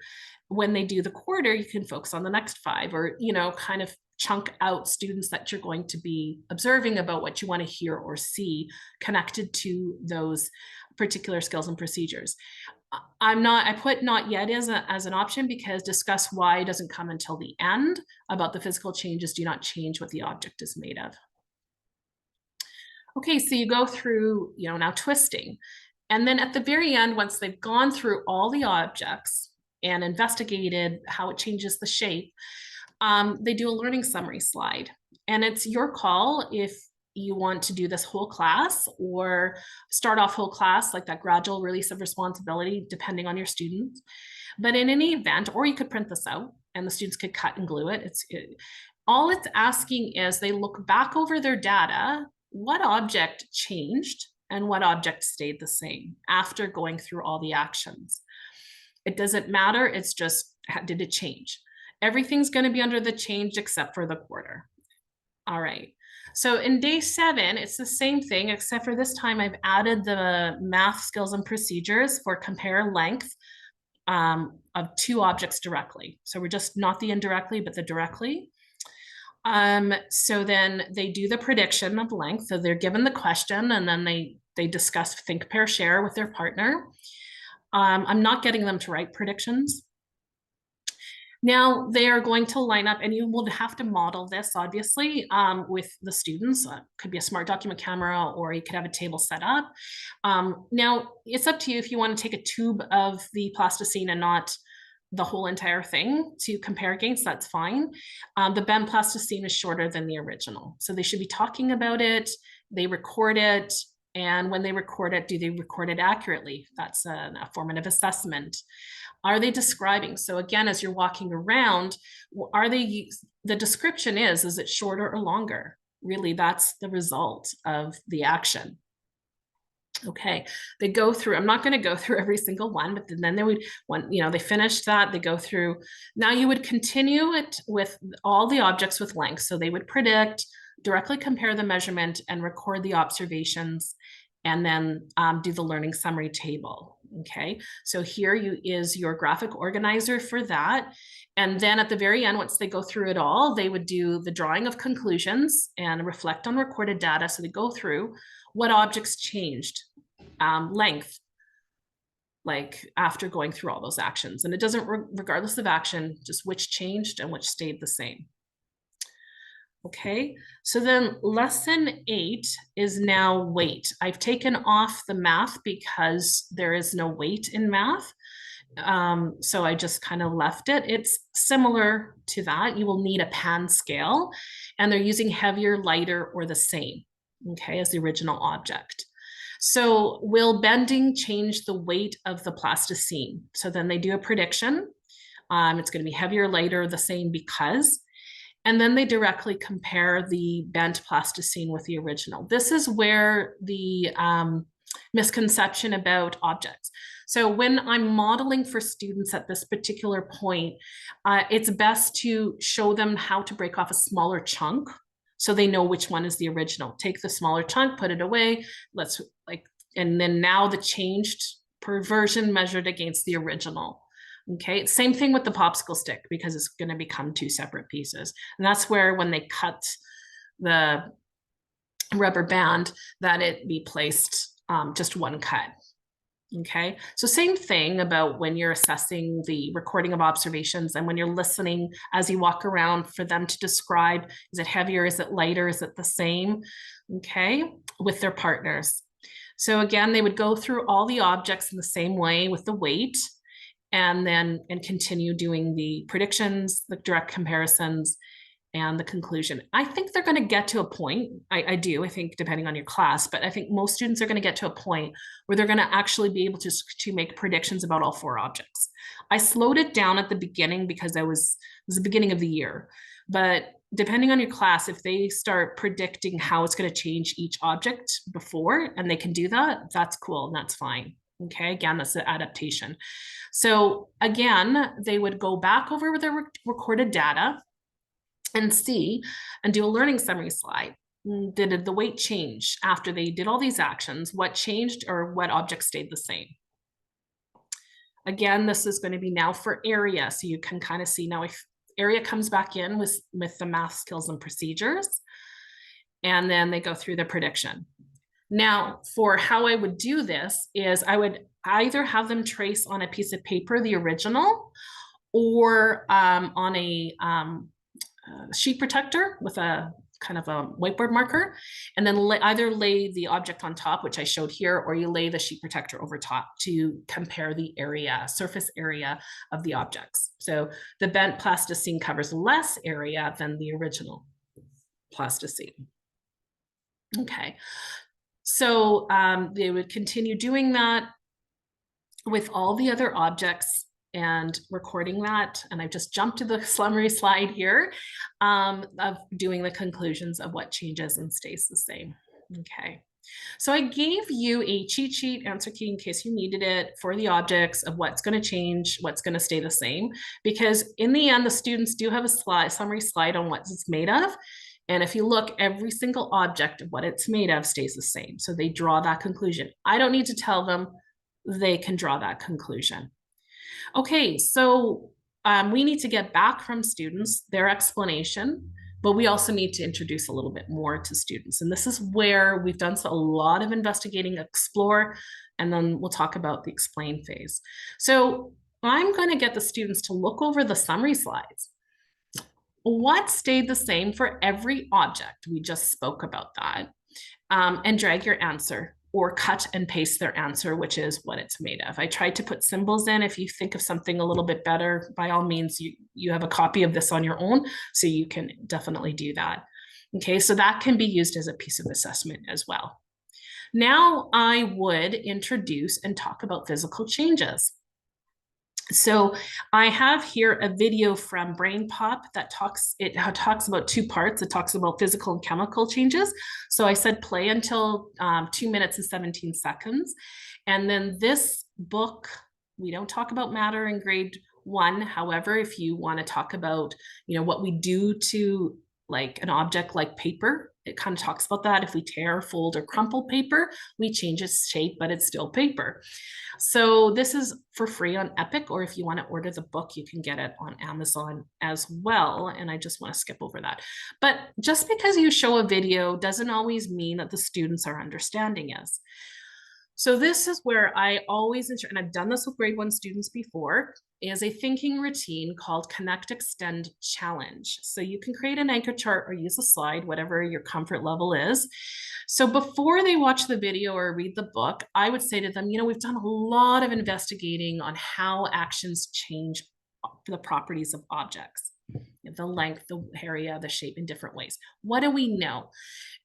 When they do the quarter, you can focus on the next 5, or, kind of chunk out students that you're going to be observing about what you want to hear or see connected to those particular skills and procedures. I put not yet as an option because discuss why doesn't come until the end. About the physical changes do not change what the object is made of. Okay, so you go through, now twisting. And then at the very end, once they've gone through all the objects and investigated how it changes the shape, they do a learning summary slide. And it's your call if you want to do this whole class or start off whole class, like that gradual release of responsibility, depending on your students. But in any event, or you could print this out and the students could cut and glue it. All it's asking is they look back over their data, what object changed and what object stayed the same after going through all the actions. It doesn't matter, it's just, did it change? Everything's going to be under the change except for the quarter. All right. So in day 7, it's the same thing, except for this time I've added the math skills and procedures for compare length of 2 objects directly. So we're just not the indirectly, but the directly. So then they do the prediction of length. So they're given the question and then they discuss think, pair, share with their partner. I'm not getting them to write predictions. Now they are going to line up, and you will have to model this obviously with the students. Could be a smart document camera, or you could have a table set up. Now it's up to you if you want to take a tube of the plasticine and not the whole entire thing to compare against, that's fine. The bent plasticine is shorter than the original. So they should be talking about it, they record it, and when they record it, do they record it accurately? That's a formative assessment. Are they describing? So again, as you're walking around, are they, the description is it shorter or longer? Really, that's the result of the action. Okay, they go through, I'm not going to go through every single one, but then they would, they finished that, they go through. Now you would continue it with all the objects with length. So they would predict, directly compare the measurement and record the observations, and then do the learning summary table. Okay, so here is your graphic organizer for that. And then at the very end, once they go through it all, they would do the drawing of conclusions and reflect on recorded data. So they go through what objects changed, length, like after going through all those actions. And it doesn't, regardless of action, just which changed and which stayed the same. Okay, so then lesson 8 is now weight. I've taken off the math because there is no weight in math. So I just kind of left it. It's similar to that. You will need a pan scale, and they're using heavier, lighter, or the same, okay, as the original object. So will bending change the weight of the plasticine? So then they do a prediction. It's going to be heavier, lighter, the same because, and then they directly compare the bent plasticine with the original. This is where the misconception about objects. So when I'm modeling for students at this particular point, it's best to show them how to break off a smaller chunk so they know which one is the original. Take the smaller chunk, put it away, and then now the changed per version measured against the original. Okay, same thing with the popsicle stick because it's going to become 2 separate pieces. And that's where when they cut the rubber band, that it be placed just one cut. Okay, so same thing about when you're assessing the recording of observations and when you're listening as you walk around for them to describe, is it heavier, is it lighter, is it the same, okay, with their partners. So again, they would go through all the objects in the same way with the weight, and continue doing the predictions, the direct comparisons, and the conclusion. I think they're going to get to a point, I think depending on your class, but I think most students are going to get to a point where they're going to actually be able to make predictions about all 4 objects. I slowed it down at the beginning because it was the beginning of the year, but depending on your class, if they start predicting how it's going to change each object before, and they can do that, that's cool, and that's fine. Okay, again, that's the adaptation. So again, they would go back over with their recorded data and see and do a learning summary slide. Did the weight change after they did all these actions? What changed or what object stayed the same? Again, this is going to be now for area. So you can kind of see now if area comes back in with the math skills and procedures, and then they go through the prediction. Now, for how I would do this is I would either have them trace on a piece of paper the original, or on a sheet protector with a kind of a whiteboard marker, and then either lay the object on top, which I showed here, or you lay the sheet protector over top to compare the area, surface area of the objects. So the bent plasticine covers less area than the original plasticine. Okay. So they would continue doing that with all the other objects and recording that. And I've just jumped to the summary slide here of doing the conclusions of what changes and stays the same. Okay. So I gave you a cheat sheet, answer key in case you needed it, for the objects of what's going to change, what's going to stay the same, because in the end, the students do have a summary slide on what it's made of. And if you look, every single object of what it's made of stays the same. So they draw that conclusion. I don't need to tell them, they can draw that conclusion. Okay, so we need to get back from students their explanation, but we also need to introduce a little bit more to students. And this is where we've done a lot of investigating, explore, and then we'll talk about the explain phase. So I'm going to get the students to look over the summary slides. What stayed the same for every object? We just spoke about that. And drag your answer or cut and paste their answer, which is what it's made of. I tried to put symbols in. If you think of something a little bit better, by all means, you have a copy of this on your own, so you can definitely do that. Okay, so that can be used as a piece of assessment as well. Now I would introduce and talk about physical changes. So I have here a video from BrainPop that talks about two parts. It talks about physical and chemical changes. So I said play until 2 minutes and 17 seconds. And then this book, we don't talk about matter in grade 1. However, if you want to talk about, what we do to like an object like paper, it kind of talks about that. If we tear, fold, or crumple paper, we change its shape, but it's still paper. So this is for free on Epic, or if you want to order the book, you can get it on Amazon as well. And I just want to skip over that. But just because you show a video doesn't always mean that the students are understanding it. So this is where I always, and I've done this with grade 1 students before, is a thinking routine called Connect Extend Challenge. So you can create an anchor chart or use a slide, whatever your comfort level is. So before they watch the video or read the book, I would say to them, we've done a lot of investigating on how actions change the properties of objects, the length, the area, the shape in different ways. What do we know?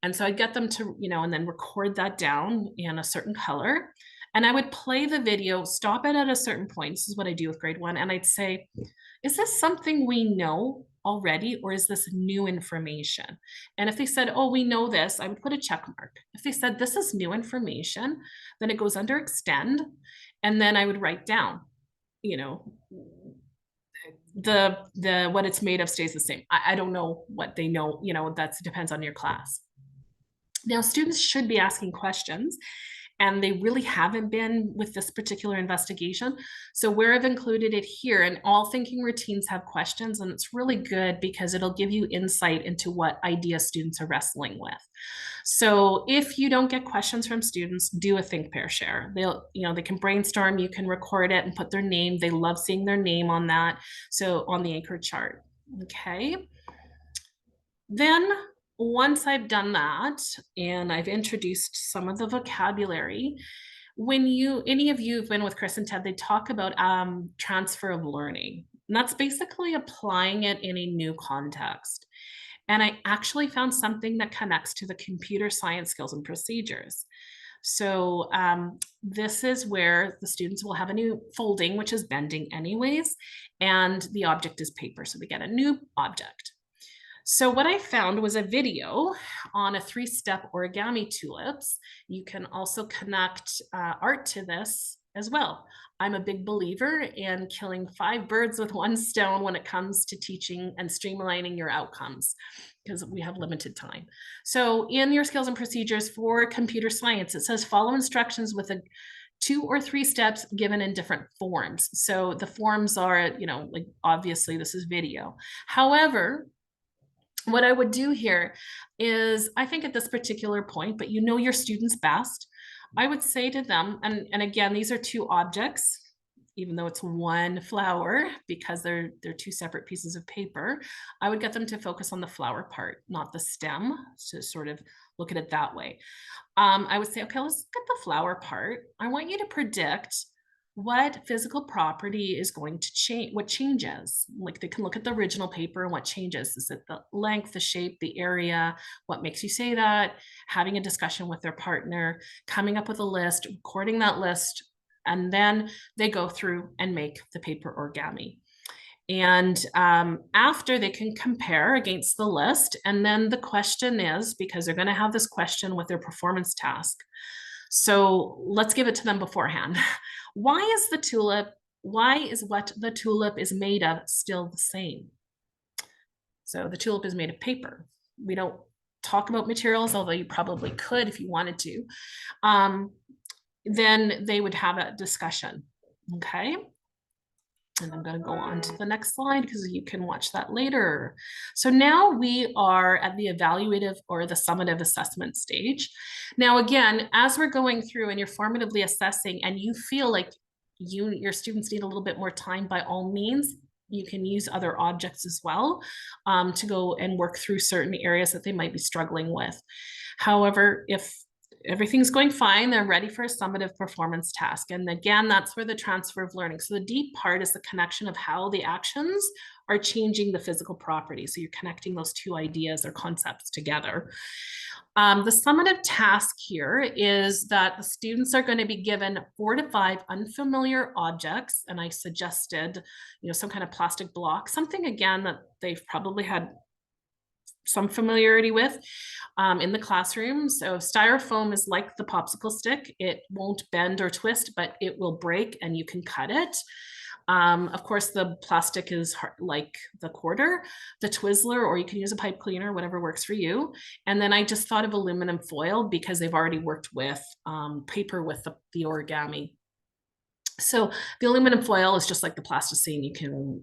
And so I'd get them to, and then record that down in a certain color. And I would play the video, stop it at a certain point. This is what I do with grade 1. And I'd say, is this something we know already, or is this new information? And if they said, oh, we know this, I would put a check mark. If they said, this is new information, then it goes under extend. And then I would write down, the what it's made of stays the same. I don't know what they know, that depends on your class. Now, students should be asking questions, and they really haven't been with this particular investigation. So where I've included it here, and all thinking routines have questions, and it's really good because it'll give you insight into what idea students are wrestling with. So if you don't get questions from students, do a think, pair, share. They can brainstorm, you can record it and put their name. They love seeing their name on that. So on the anchor chart, okay. Then once I've done that and I've introduced some of the vocabulary, when any of you have been with Chris and Ted, they talk about transfer of learning. And that's basically applying it in a new context. And I actually found something that connects to the computer science skills and procedures. So this is where the students will have a new folding, which is bending anyways, and the object is paper. So we get a new object. So what I found was a video on a 3-step origami tulips. You can also connect art to this as well. I'm a big believer in killing 5 birds with 1 stone when it comes to teaching and streamlining your outcomes, because we have limited time. So in your skills and procedures for computer science, it says follow instructions with 2 or 3 steps given in different forms. So the forms are, like obviously this is video. However, what I would do here is, I think at this particular point, but your students best, I would say to them, and again, these are 2 objects, even though it's 1 flower, because they're 2 separate pieces of paper, I would get them to focus on the flower part, not the stem, to sort of look at it that way. I would say, okay, let's look at the flower part. I want you to predict what physical property is going to change, what changes. Like they can look at the original paper and what changes. Is it the length, the shape, the area? What makes you say that? Having a discussion with their partner, coming up with a list, recording that list, and then they go through and make the paper origami. And after, they can compare against the list. And then the question is, because they're going to have this question with their performance task. So let's give it to them beforehand. Why is what the tulip is made of still the same? So the tulip is made of paper. We don't talk about materials, although you probably could if you wanted to. Then they would have a discussion, okay? And I'm going to go on to the next slide because you can watch that later. So now we are at the evaluative or the summative assessment stage. Now, again, as we're going through and you're formatively assessing and you feel like your students need a little bit more time, by all means, you can use other objects as well to go and work through certain areas that they might be struggling with. However, if everything's going fine. They're ready for a summative performance task. And again, that's where the transfer of learning. So the deep part is the connection of how the actions are changing the physical property. So you're connecting those two ideas or concepts together. The summative task here is that the students are going to be given 4 to 5 unfamiliar objects. And I suggested, some kind of plastic block, something again that they've probably had some familiarity with in the classroom. So styrofoam is like the popsicle stick. It won't bend or twist, but it will break and you can cut it. Of course, the plastic is like the quarter, the Twizzler, or you can use a pipe cleaner, whatever works for you. And then I just thought of aluminum foil because they've already worked with paper with the origami. So the aluminum foil is just like the plasticine.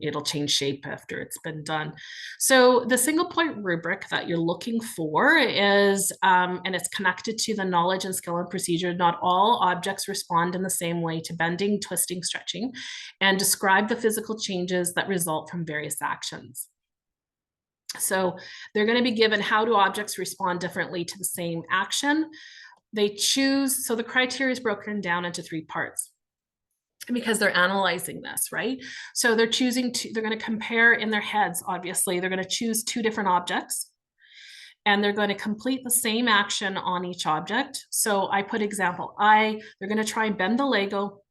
It'll change shape after it's been done. So the single point rubric that you're looking for is, and it's connected to the knowledge and skill and procedure. Not all objects respond in the same way to bending, twisting, stretching, and describe the physical changes that result from various actions. So they're going to be given how do objects respond differently to the same action. They choose, so the criteria is broken down into 3 parts, because they're analyzing this, right? So they're going to compare in their heads, obviously, they're going to choose 2 different objects and they're going to complete the same action on each object. So I put example, they're going to try and bend the Lego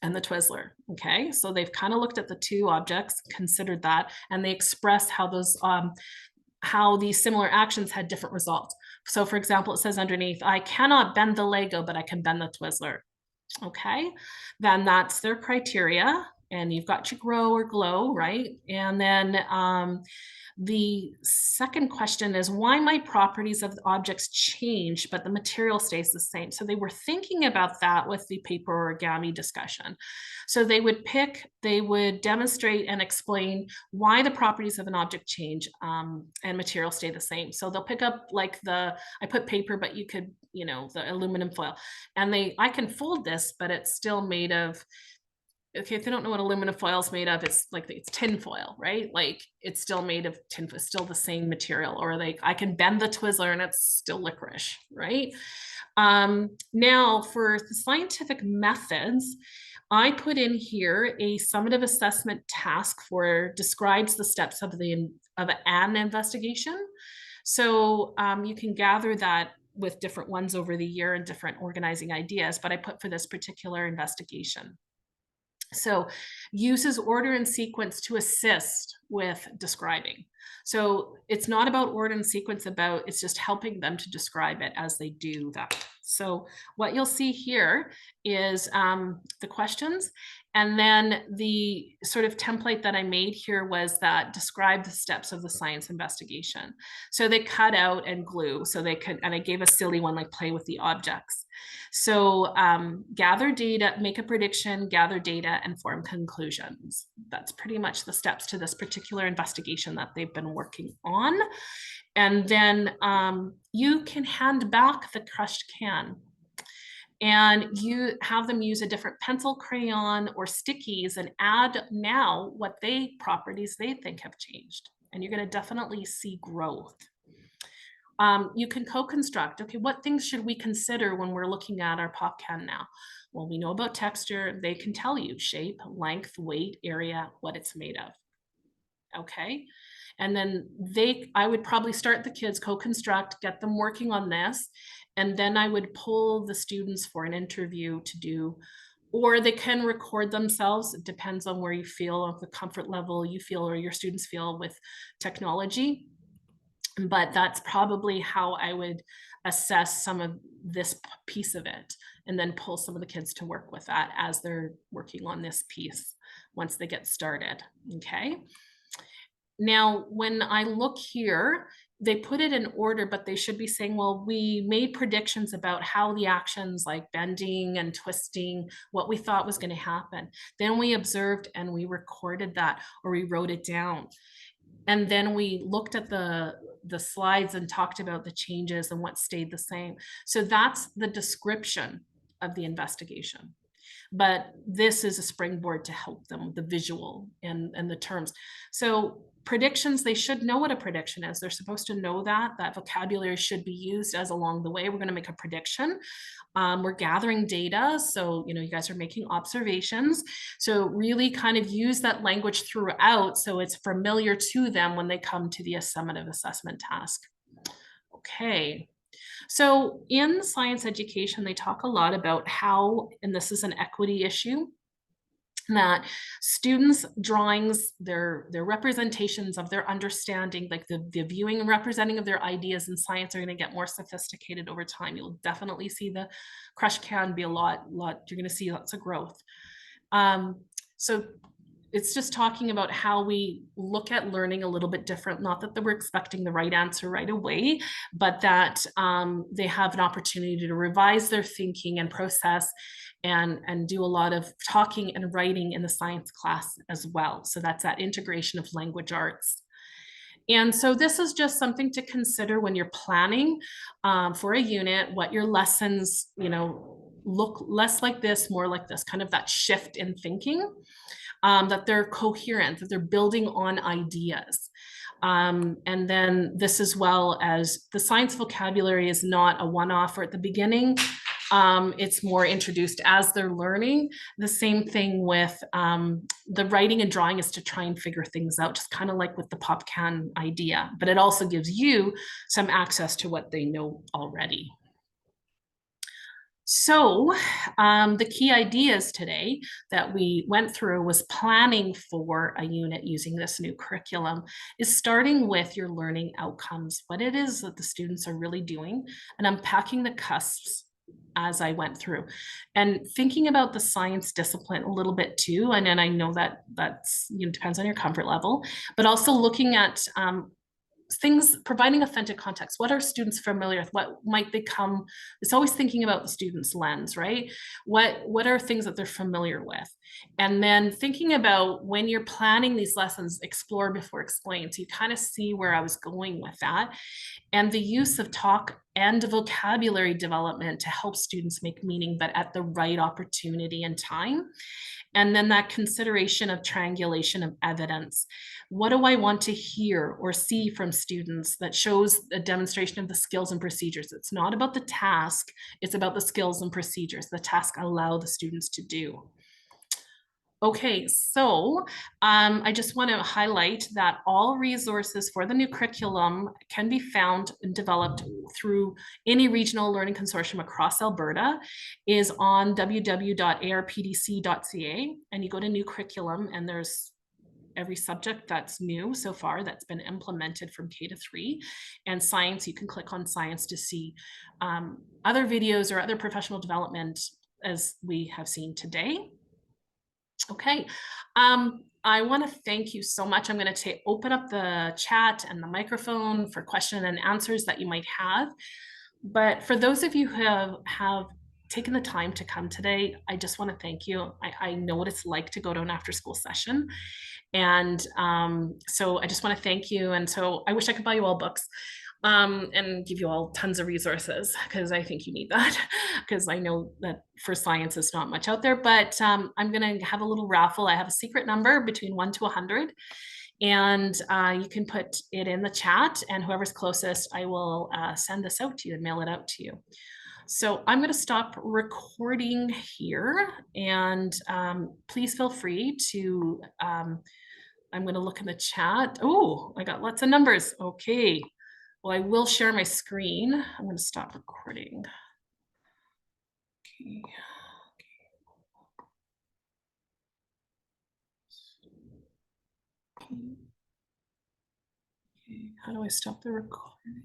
and the Twizzler, okay? So they've kind of looked at the 2 objects, considered that, and they expressed how these similar actions had different results. So for example, it says underneath, I cannot bend the Lego, but I can bend the Twizzler. Okay, then that's their criteria, and you've got your grow or glow, right? And then the second question is, why might properties of the objects change, but the material stays the same? So they were thinking about that with the paper origami discussion. So they would demonstrate and explain why the properties of an object change and material stay the same. So they'll pick up like I put paper, but you could, the aluminum foil. And I can fold this, but it's still made of, okay, if they don't know what aluminum foil is made of, it's tin foil, right? Like it's still made of tin, it's still the same material. Or I can bend the Twizzler and it's still licorice, right? Now for the scientific methods, I put in here a summative assessment task describes the steps of an investigation. So you can gather that with different ones over the year and different organizing ideas, but I put for this particular investigation. So uses order and sequence to assist with describing. So it's not about order and sequence, it's just helping them to describe it as they do that. So what you'll see here is the questions, and then the sort of template that I made here was that describe the steps of the science investigation. So they cut out and glue, so they could, and I gave a silly one like play with the objects. So gather data, make a prediction, gather data, and form conclusions. That's pretty much the steps to this particular investigation that they've been working on. And then you can hand back the crushed can and you have them use a different pencil, crayon, or stickies and add now what properties they think have changed. And you're going to definitely see growth. You can co-construct, okay, what things should we consider when we're looking at our pop can now? Well, we know about texture. They can tell you shape, length, weight, area, what it's made of. Okay. And then I would probably start the kids co-construct, get them working on this. And then I would pull the students for an interview to do, or they can record themselves. It depends on where you feel, of the comfort level you feel or your students feel with technology. But that's probably how I would assess some of this piece of it, and then pull some of the kids to work with that as they're working on this piece once they get started. Okay. Now, when I look here, they put it in order, but they should be saying, well, we made predictions about how the actions like bending and twisting, what we thought was going to happen. Then we observed and we recorded that, or we wrote it down. And then we looked at the slides and talked about the changes and what stayed the same. So that's the description of the investigation. But this is a springboard to help them with the visual and the terms. So predictions, they should know what a prediction is. They're supposed to know that vocabulary should be used as along the way. We're going to make a prediction. We're gathering data. So, you guys are making observations. So really kind of use that language throughout so it's familiar to them when they come to the summative assessment task. Okay. So in science education, they talk a lot about how, and this is an equity issue, that students' drawings, their representations of their understanding, like the viewing and representing of their ideas in science, are going to get more sophisticated over time. You'll definitely see the crush can be a lot, you're going to see lots of growth. So it's just talking about how we look at learning a little bit different, not that we're expecting the right answer right away, but that they have an opportunity to revise their thinking and process and do a lot of talking and writing in the science class as well. So that's that integration of language arts. And so this is just something to consider when you're planning for a unit, what your lessons, look less like this, more like this, kind of that shift in thinking, that they're coherent, that they're building on ideas. And then this, as well as the science vocabulary, is not a one-off or at the beginning. It's more introduced as they're learning. The same thing with the writing and drawing is to try and figure things out, just kind of like with the pop can idea, but it also gives you some access to what they know already. So the key ideas today that we went through was planning for a unit using this new curriculum is starting with your learning outcomes, what it is that the students are really doing, and unpacking the cusps as I went through, and thinking about the science discipline a little bit too. And then I know that that's, depends on your comfort level, but also looking at things, providing authentic context. What are students familiar with? What might become, it's always thinking about the student's lens, right? What are things that they're familiar with? And then thinking about, when you're planning these lessons, explore before explain. So you kind of see where I was going with that. And the use of talk and vocabulary development to help students make meaning, but at the right opportunity and time. And then that consideration of triangulation of evidence. What do I want to hear or see from students that shows a demonstration of the skills and procedures? It's not about the task, it's about the skills and procedures the task allow the students to do. Okay, so I just want to highlight that all resources for the new curriculum can be found and developed through any regional learning consortium across Alberta, is on www.arpdc.ca, and you go to new curriculum, and there's every subject that's new so far that's been implemented from K to 3. And science, you can click on science to see other videos or other professional development as we have seen today. Okay, I want to thank you so much. I'm going to open up the chat and the microphone for question and answers that you might have. But for those of you who have taken the time to come today, I just want to thank you. I know what it's like to go to an after school session. And so I just want to thank you. And so I wish I could buy you all books and give you all tons of resources, because I think you need that, because I know that for science is not much out there. But I'm going to have a little raffle. I have a secret number between 1 to 100. And you can put it in the chat, and whoever's closest, I will send this out to you and mail it out to you. So I'm going to stop recording here, and please feel free to, I'm going to look in the chat. Oh, I got lots of numbers. Okay. Well, I will share my screen. I'm going to stop recording. Okay. Okay. How do I stop the recording?